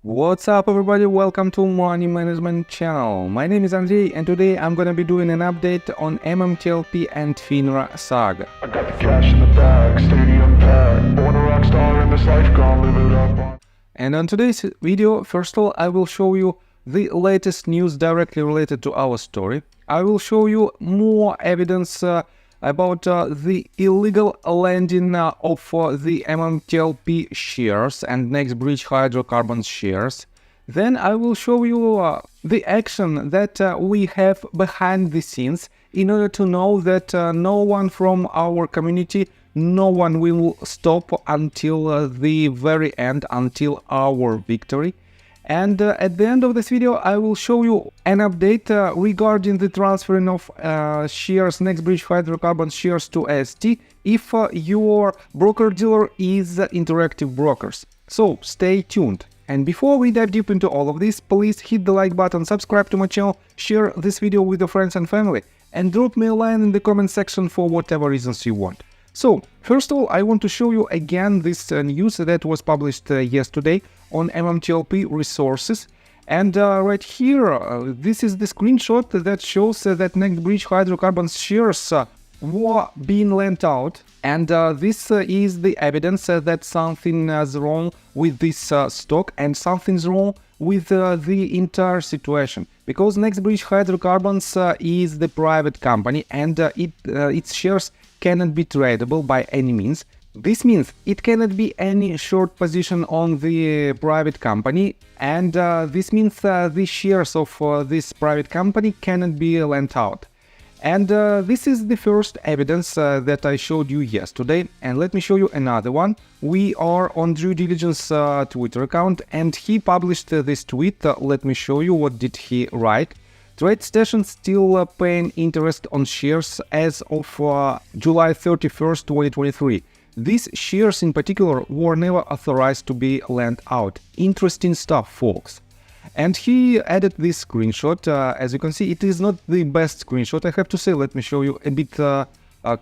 What's up everybody, welcome to Money Management channel. My name is Andrei and today I'm gonna be doing an update on MMTLP and FINRA saga. I got the cash in the bag, stadium packed, born a rock star in this life, gonna live it up. And on today's video, first of all, I will show you the latest news directly related to our story. I will show you more evidence about the illegal landing of the MMTLP shares and Next Bridge hydrocarbons shares. Then I will show you the action that we have behind the scenes in order to know that no one from our community, no one will stop until the very end, until our victory. And at the end of this video, I will show you an update regarding the transferring of shares, Next Bridge hydrocarbon shares to AST if your broker-dealer is Interactive Brokers. So stay tuned. And before we dive deep into all of this, please hit the like button, subscribe to my channel, share this video with your friends and family, and drop me a line in the comment section for whatever reasons you want. So, first of all, I want to show you again this news that was published yesterday on MMTLP Resources. And right here, this is the screenshot that shows that Next Bridge hydrocarbons shares were being lent out. And this is the evidence that something is wrong with this stock and something's wrong with the entire situation. Because Next Bridge hydrocarbons is the private company and its shares cannot be tradable by any means. This means it cannot be any short position on the private company, and this means the shares of this private company cannot be lent out. And this is the first evidence that I showed you yesterday, and let me show you another one. We are on Due Diligence Twitter account, and he published this tweet. Let me show you what did he write. TradeStation still paying interest on shares as of July 31st, 2023. These shares in particular were never authorized to be lent out. Interesting stuff, folks. And he added this screenshot. As you can see, it is not the best screenshot, I have to say. Let me show you a bit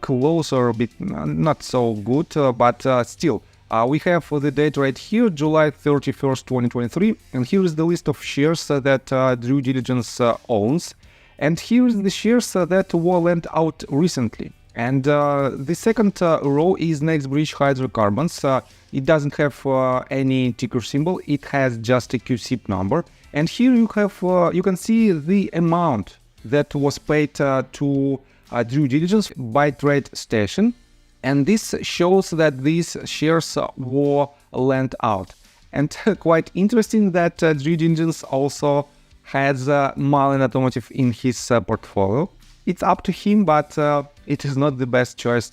closer, a bit not so good, but still. We have the date right here, July 31st, 2023, and here is the list of shares that Due Diligence owns. And here is the shares that were lent out recently. And the second row is Next Bridge hydrocarbons. It doesn't have any ticker symbol, it has just a QSIP number. And here you have, you can see the amount that was paid to Due Diligence by TradeStation. And this shows that these shares were lent out. And quite interesting that Due Diligence also has Marlin Automotive in his portfolio. It's up to him, but it is not the best choice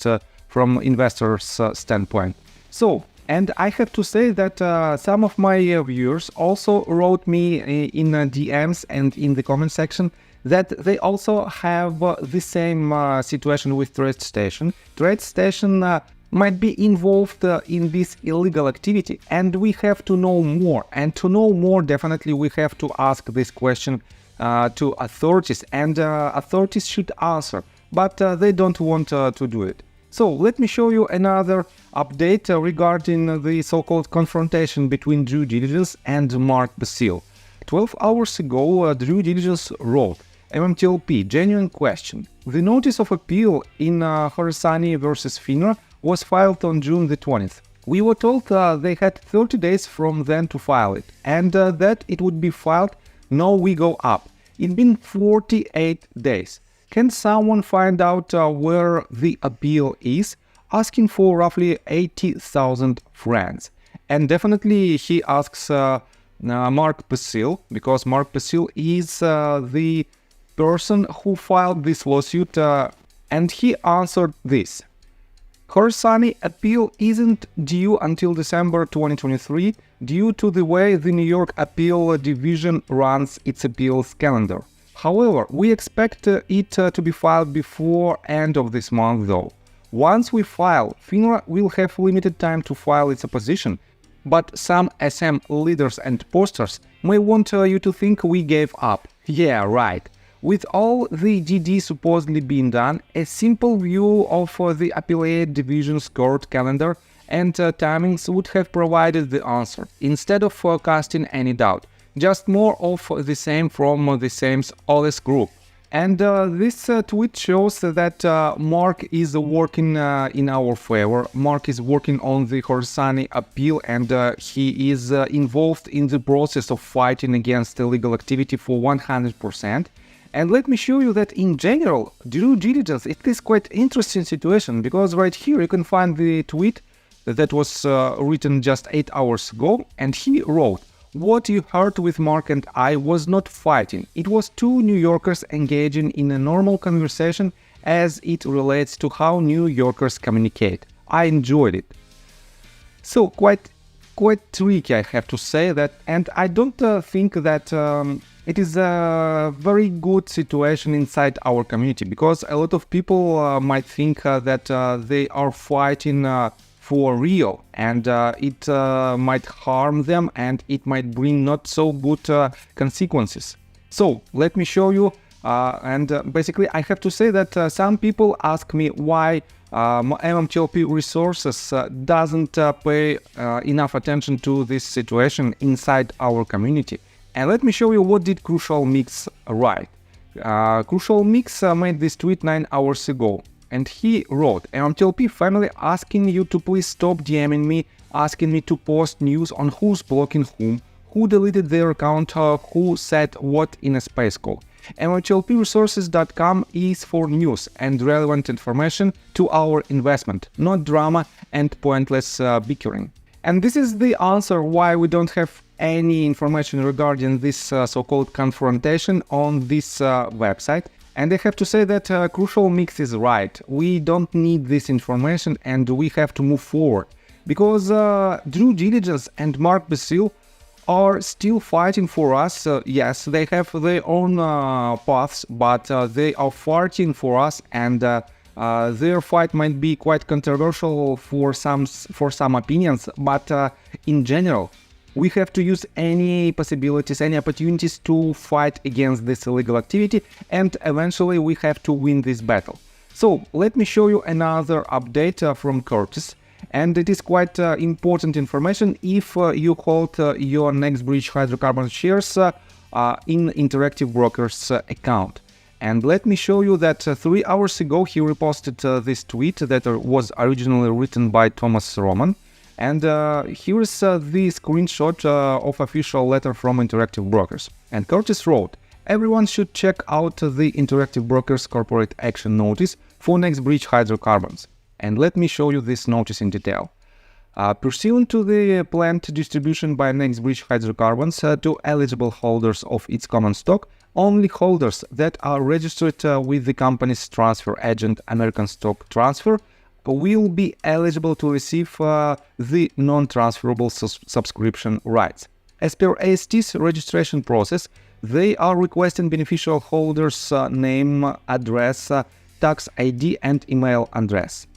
from investors' standpoint. So, and I have to say that some of my viewers also wrote me in DMs and in the comment section that they also have the same situation with TradeStation. TradeStation might be involved in this illegal activity, and we have to know more. And to know more, definitely we have to ask this question to authorities, and authorities should answer, but they don't want to do it. So let me show you another update regarding the so-called confrontation between Due Diligence and Mark Basile. 12 hours ago, Due Diligence wrote, MMTLP, genuine question. The notice of appeal in Khorasani versus FINRA was filed on June the 20th. We were told they had 30 days from then to file it, and that it would be filed. Now we go up. It's been 48 days. Can someone find out where the appeal is? Asking for roughly 80,000 francs. And definitely he asks Mark Basile, because Mark Basile is the person who filed this lawsuit, and he answered this. Khorasani appeal isn't due until December 2023 due to the way the New York Appeal Division runs its appeals calendar. However, we expect it to be filed before end of this month though. Once we file, FINRA will have limited time to file its opposition, but some SM leaders and posters may want you to think we gave up. Yeah, right. With all the DD supposedly being done, a simple view of the Appellate Division's court calendar and timings would have provided the answer, instead of casting any doubt. Just more of the same from the same OLS group. And this tweet shows that Mark is working in our favor. Mark is working on the Horsani appeal, and he is involved in the process of fighting against illegal activity for 100%. And let me show you that in general, due diligence, it is quite interesting situation, because right here you can find the tweet that was written just 8 hours ago, and he wrote, "What you heard with Mark and I was not fighting. It was two New Yorkers engaging in a normal conversation as it relates to how New Yorkers communicate. I enjoyed it." So quite tricky, I have to say that, and I don't think that it is a very good situation inside our community, because a lot of people might think that they are fighting for real, and it might harm them, and it might bring not so good consequences. So let me show you, and basically I have to say that some people ask me why MMTLP Resources doesn't pay enough attention to this situation inside our community. And let me show you what did Crucial Mix write. Crucial Mix made this tweet 9 hours ago. And he wrote, "MMTLP family asking you to please stop DMing me, asking me to post news on who's blocking whom, who deleted their account, who said what in a space call. MMTLPresources.com is for news and relevant information to our investment, not drama and pointless bickering." And this is the answer why we don't have any information regarding this so-called confrontation on this website. And I have to say that Crucial Mix is right. We don't need this information, and we have to move forward. Because Due Diligence and Mark Basil are still fighting for us. Yes, they have their own paths, but they are fighting for us, and their fight might be quite controversial for some opinions, but in general, we have to use any possibilities, any opportunities to fight against this illegal activity, and eventually we have to win this battle. So let me show you another update from Curtis, and it is quite important information if you hold your NextBridge hydrocarbon shares in Interactive Brokers account. And let me show you that 3 hours ago he reposted this tweet that was originally written by Thomas Roman. And here is the screenshot of official letter from Interactive Brokers. And Curtis wrote, "Everyone should check out the Interactive Brokers corporate action notice for NextBridge hydrocarbons." And let me show you this notice in detail. Pursuant to the planned distribution by NextBridge hydrocarbons to eligible holders of its common stock, only holders that are registered with the company's transfer agent American Stock Transfer will be eligible to receive the non-transferable subscription rights. As per AST's registration process, they are requesting beneficial holders' name, address, tax ID, and email address.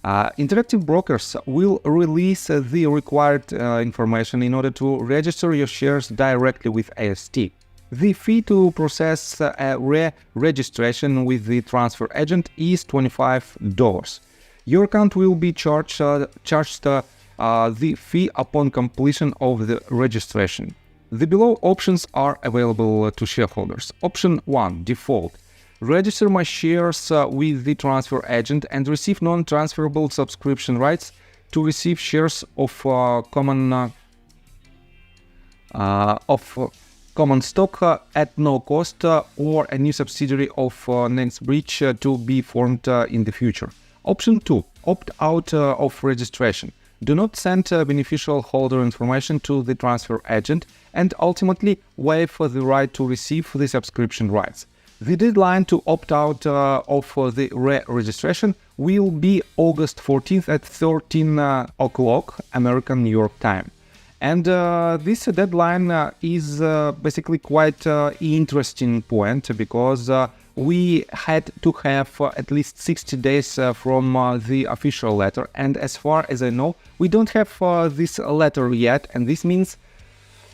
Interactive Brokers will release the required information in order to register your shares directly with AST. The fee to process a re-registration with the transfer agent is $25. Your account will be charged the fee upon completion of the registration. The below options are available to shareholders. Option 1, default. Register my shares with the transfer agent and receive non-transferable subscription rights to receive shares of common stock at no cost or a new subsidiary of NextBridge to be formed in the future. Option 2, opt out of registration. Do not send beneficial holder information to the transfer agent and ultimately waive the right to receive the subscription rights. The deadline to opt out of the re-registration will be August 14th at 13 o'clock American New York time. And this deadline is basically quite interesting point, because we had to have at least 60 days from the official letter, and as far as I know, we don't have this letter yet, and this means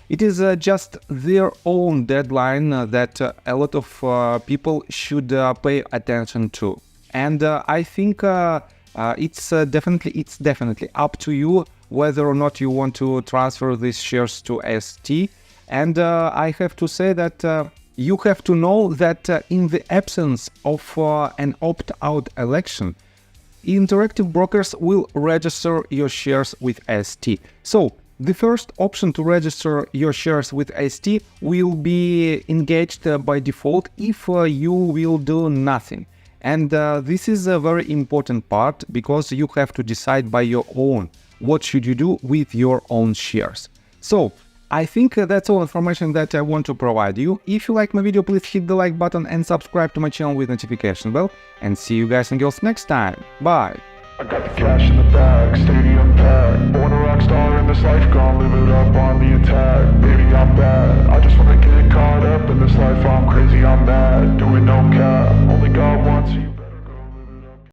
it is just their own deadline that a lot of people should pay attention to. And I think It's definitely up to you whether or not you want to transfer these shares to ST. And I have to say that you have to know that in the absence of an opt-out election, interactive brokers will register your shares with ST. So the first option to register your shares with ST will be engaged by default if you will do nothing. And this is a very important part, because you have to decide by your own what should you do with your own shares. So I think that's all information that I want to provide you. If you like my video, please hit the like button and subscribe to my channel with notification bell. And see you guys and girls next time. Bye! I got the cash in the bag, stadium packed. Born a rock star in this life, gonna live it up on the attack. Baby, I'm bad, I just wanna get caught up in this life. I'm crazy, I'm mad, doing no cap. Only God wants you.